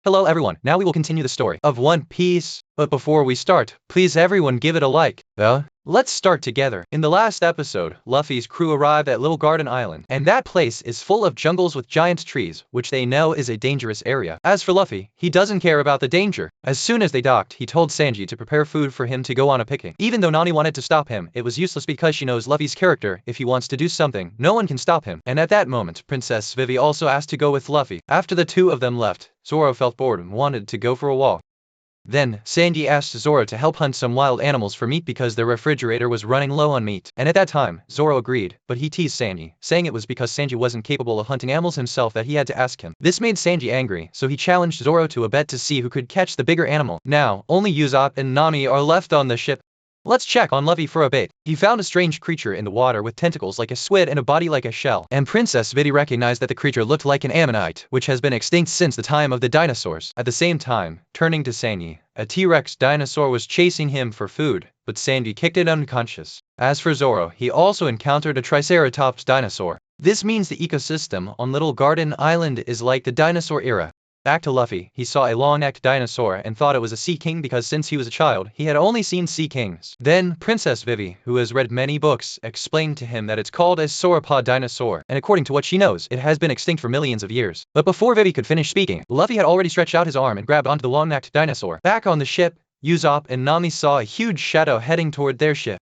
Hello everyone, now we will continue the story of One Piece. But before we start, please everyone give it a like. Let's start together. In the last episode, Luffy's crew arrived at Litto Garden Island, and that place is full of jungles with giant trees, which they know is a dangerous area. As for Luffy, he doesn't care about the danger. As soon as they docked, he told Sanji to prepare food for him to go on a picnic. Even though Nami wanted to stop him, it was useless because she knows Luffy's character. If he wants to do something, no one can stop him. And at that moment, Princess Vivi also asked to go with Luffy. After the two of them left, Zoro felt bored and wanted to go for a walk. Then, Sanji asked Zoro to help hunt some wild animals for meat because their refrigerator was running low on meat. And at that time, Zoro agreed, but he teased Sanji, saying it was because Sanji wasn't capable of hunting animals himself that he had to ask him. This made Sanji angry, so he challenged Zoro to a bet to see who could catch the bigger animal. Now, only Usopp and Nami are left on the ship. Let's check on Luffy for a bait. He found a strange creature in the water with tentacles like a squid and a body like a shell. And Princess Vivi recognized that the creature looked like an ammonite, which has been extinct since the time of the dinosaurs. At the same time, turning to Sanji, a T-Rex dinosaur was chasing him for food, but Sanji kicked it unconscious. As for Zoro, he also encountered a Triceratops dinosaur. This means the ecosystem on Litto Garden Island is like the dinosaur era. Back to Luffy, he saw a long-necked dinosaur and thought it was a sea king because since he was a child, he had only seen sea kings. Then, Princess Vivi, who has read many books, explained to him that it's called a sauropod dinosaur, and according to what she knows, it has been extinct for millions of years. But before Vivi could finish speaking, Luffy had already stretched out his arm and grabbed onto the long-necked dinosaur. Back on the ship, Usopp and Nami saw a huge shadow heading toward their ship.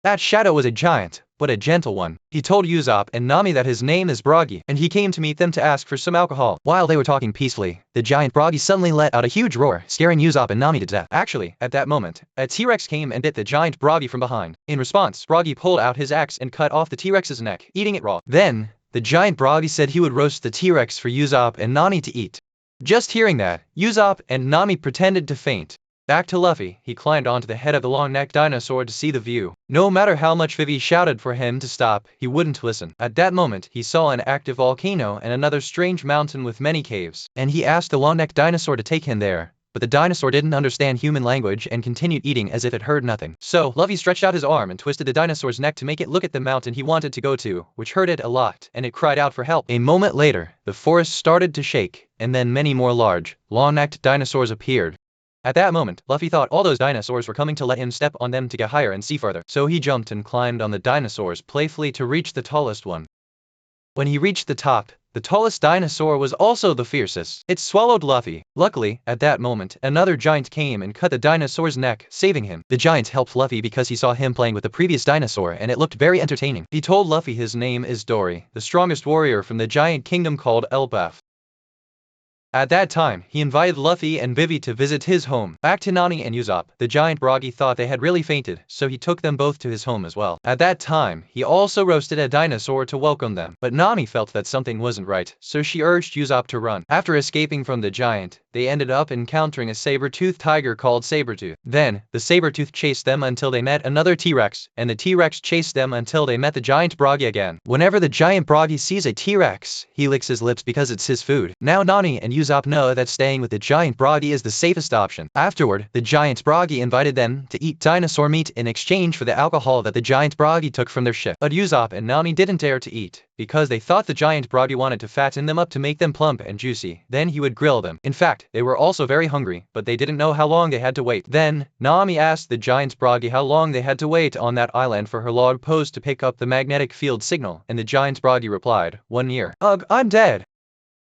That shadow was a giant, but a gentle one. He told Usopp and Nami that his name is Broggy, and he came to meet them to ask for some alcohol. While they were talking peacefully, the giant Broggy suddenly let out a huge roar, scaring Usopp and Nami to death. Actually, at that moment, a T-Rex came and bit the giant Broggy from behind. In response, Broggy pulled out his axe and cut off the T-Rex's neck, eating it raw. Then, the giant Broggy said he would roast the T-Rex for Usopp and Nami to eat. Just hearing that, Usopp and Nami pretended to faint. Back to Luffy, he climbed onto the head of the long-necked dinosaur to see the view. No matter how much Vivi shouted for him to stop, he wouldn't listen. At that moment, he saw an active volcano and another strange mountain with many caves, and he asked the long-necked dinosaur to take him there. But the dinosaur didn't understand human language and continued eating as if it heard nothing. So, Luffy stretched out his arm and twisted the dinosaur's neck to make it look at the mountain he wanted to go to, which hurt it a lot, and it cried out for help. A moment later, the forest started to shake, and then many more large, long-necked dinosaurs appeared. At that moment, Luffy thought all those dinosaurs were coming to let him step on them to get higher and see further. So he jumped and climbed on the dinosaurs playfully to reach the tallest one. When he reached the top, the tallest dinosaur was also the fiercest. It swallowed Luffy. Luckily, at that moment, another giant came and cut the dinosaur's neck, saving him. The giant helped Luffy because he saw him playing with the previous dinosaur and it looked very entertaining. He told Luffy his name is Dory, the strongest warrior from the giant kingdom called LUPPY. At that time, he invited Luffy and Vivi to visit his home. Back to Nami and Usopp, the giant Broggy thought they had really fainted, so he took them both to his home as well. At that time, he also roasted a dinosaur to welcome them. But Nami felt that something wasn't right, so she urged Usopp to run. After escaping from the giant, they ended up encountering a saber-toothed tiger called Sabretooth. Then, the saber-tooth chased them until they met another T-Rex, and the T-Rex chased them until they met the giant Broggy again. Whenever the giant Broggy sees a T-Rex, he licks his lips because it's his food. Now Nami and Usopp know that staying with the giant Broggy is the safest option. Afterward, the giant Broggy invited them to eat dinosaur meat in exchange for the alcohol that the giant Broggy took from their ship. But Usopp and Nami didn't dare to eat, because they thought the giant Broggy wanted to fatten them up to make them plump and juicy. Then he would grill them. In fact, they were also very hungry, but they didn't know how long they had to wait. Then, Nami asked the giant Broggy how long they had to wait on that island for her log post to pick up the magnetic field signal, and the giant Broggy replied, 1 year. Ugh, I'm dead.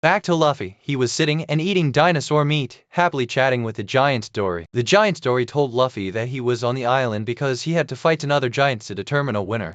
Back to Luffy, he was sitting and eating dinosaur meat, happily chatting with the giant Dory. The giant Dory told Luffy that he was on the island because he had to fight another giant to determine a winner.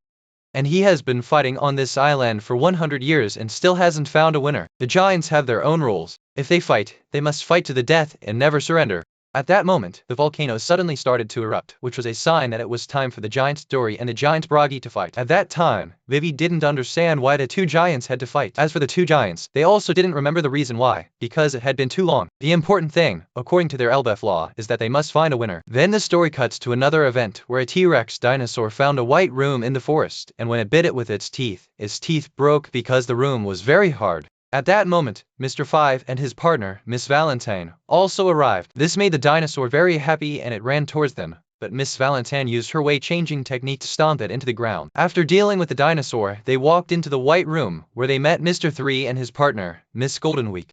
And he has been fighting on this island for 100 years and still hasn't found a winner. The giants have their own rules. If they fight, they must fight to the death and never surrender. At that moment, the volcano suddenly started to erupt, which was a sign that it was time for the giant Dory and the giant Broggy to fight. At that time, Vivi didn't understand why the two giants had to fight. As for the two giants, they also didn't remember the reason why, because it had been too long. The important thing, according to their LBF law, is that they must find a winner. Then the story cuts to another event where a T-Rex dinosaur found a white room in the forest, and when it bit it with its teeth broke because the room was very hard. At that moment, Mr. Five and his partner, Miss Valentine, also arrived. This made the dinosaur very happy and it ran towards them, but Miss Valentine used her way-changing technique to stomp it into the ground. After dealing with the dinosaur, they walked into the White Room, where they met Mr. 3 and his partner, Miss Golden Week.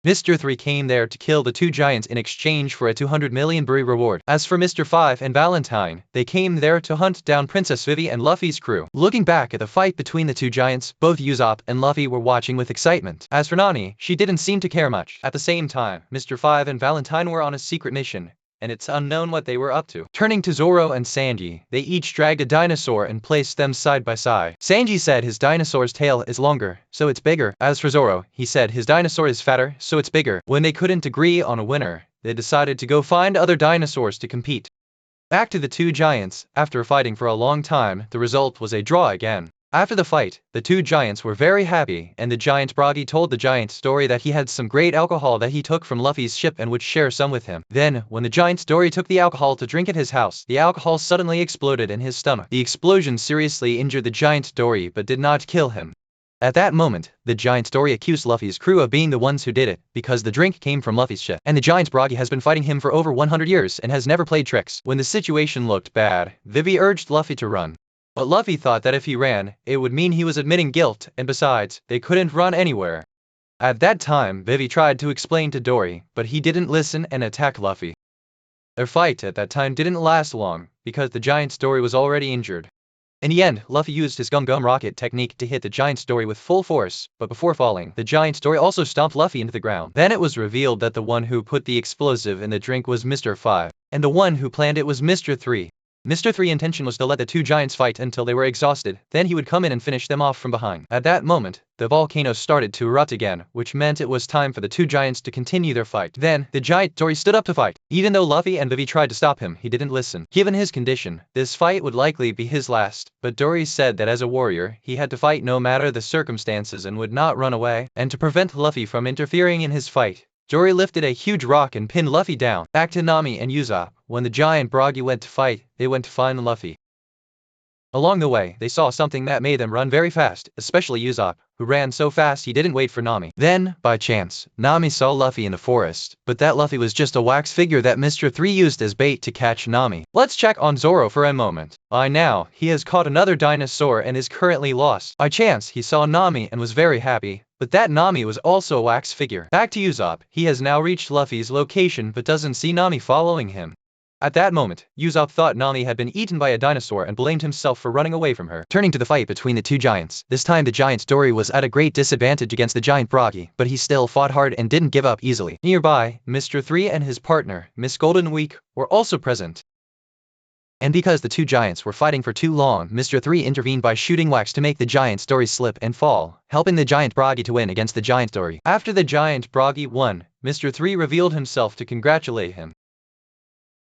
Mr. 3 came there to kill the two giants in exchange for a 200 million berry reward. As for Mr. 5 and Valentine, they came there to hunt down Princess Vivi and Luffy's crew. Looking back at the fight between the two giants, both Usopp and Luffy were watching with excitement. As for Nami, she didn't seem to care much. At the same time, Mr. 5 and Valentine were on a secret mission, and it's unknown what they were up to. Turning to Zoro and Sanji, they each dragged a dinosaur and placed them side by side. Sanji said his dinosaur's tail is longer, so it's bigger. As for Zoro, he said his dinosaur is fatter, so it's bigger. When they couldn't agree on a winner, they decided to go find other dinosaurs to compete. Back to the two giants, after fighting for a long time, the result was a draw again. After the fight, the two giants were very happy, and the giant Broggy told the giant story that he had some great alcohol that he took from Luffy's ship and would share some with him. Then, when the giant Story took the alcohol to drink at his house, the alcohol suddenly exploded in his stomach. The explosion seriously injured the giant Dory but did not kill him. At that moment, the giant Story accused Luffy's crew of being the ones who did it, because the drink came from Luffy's ship. And the giant Broggy has been fighting him for over 100 years and has never played tricks. When the situation looked bad, Vivi urged Luffy to run. But Luffy thought that if he ran, it would mean he was admitting guilt, and besides, they couldn't run anywhere. At that time, Vivi tried to explain to Dory, but he didn't listen and attacked Luffy. Their fight at that time didn't last long, because the giant Story was already injured. In the end, Luffy used his Gum Gum Rocket technique to hit the giant Story with full force, but before falling, the giant Story also stomped Luffy into the ground. Then it was revealed that the one who put the explosive in the drink was Mr. 5, and the one who planned it was Mr. 3. Mr. 3's intention was to let the two giants fight until they were exhausted, then he would come in and finish them off from behind. At that moment, the volcano started to erupt again, which meant it was time for the two giants to continue their fight. Then, the giant Dory stood up to fight. Even though Luffy and Vivi tried to stop him, he didn't listen. Given his condition, this fight would likely be his last, but Dory said that as a warrior, he had to fight no matter the circumstances and would not run away, and to prevent Luffy from interfering in his fight, Dory lifted a huge rock and pinned Luffy down. Back to Nami and Usopp. When the giant Broggy went to fight, they went to find Luffy. Along the way, they saw something that made them run very fast, especially Usopp, who ran so fast he didn't wait for Nami. Then, by chance, Nami saw Luffy in the forest, but that Luffy was just a wax figure that Mr. 3 used as bait to catch Nami. Let's check on Zoro for a moment. By now, he has caught another dinosaur and is currently lost. By chance, he saw Nami and was very happy, but that Nami was also a wax figure. Back to Usopp, he has now reached Luffy's location but doesn't see Nami following him. At that moment, Usopp thought Nami had been eaten by a dinosaur and blamed himself for running away from her. Turning to the fight between the two giants, this time the giant Dory was at a great disadvantage against the giant Broggy, but he still fought hard and didn't give up easily. Nearby, Mr. 3 and his partner, Miss Golden Week, were also present. And because the two giants were fighting for too long, Mr. 3 intervened by shooting wax to make the giant Story slip and fall, helping the giant Broggy to win against the giant Dory. After the giant Broggy won, Mr. 3 revealed himself to congratulate him.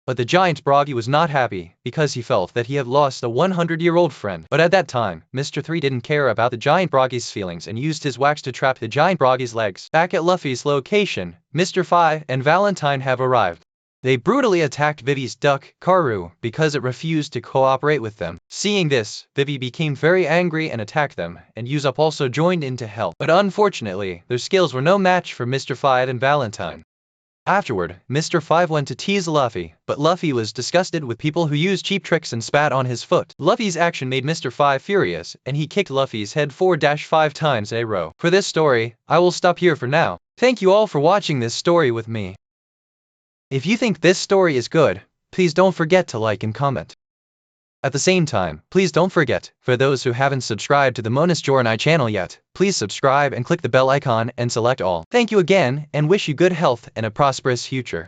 But the giant Broggy was not happy, because he felt that he had lost a 100-year-old friend. But at that time, Mr. 3 didn't care about the giant Broggy's feelings and used his wax to trap the giant Broggy's legs. Back at Luffy's location, Mr. 5 and Valentine have arrived. They brutally attacked Vivi's duck, Karu, because it refused to cooperate with them. Seeing this, Vivi became very angry and attacked them, and Usopp also joined in to help. But unfortunately, their skills were no match for Mr. 5 and Valentine. Afterward, Mr. 5 went to tease Luffy, but Luffy was disgusted with people who use cheap tricks and spat on his foot. Luffy's action made Mr. 5 furious, and he kicked Luffy's head 4-5 times in a row. For this story, I will stop here for now. Thank you all for watching this story with me. If you think this story is good, please don't forget to like and comment. At the same time, please don't forget, for those who haven't subscribed to the Monas Journey channel yet, please subscribe and click the bell icon and select all. Thank you again, and wish you good health and a prosperous future.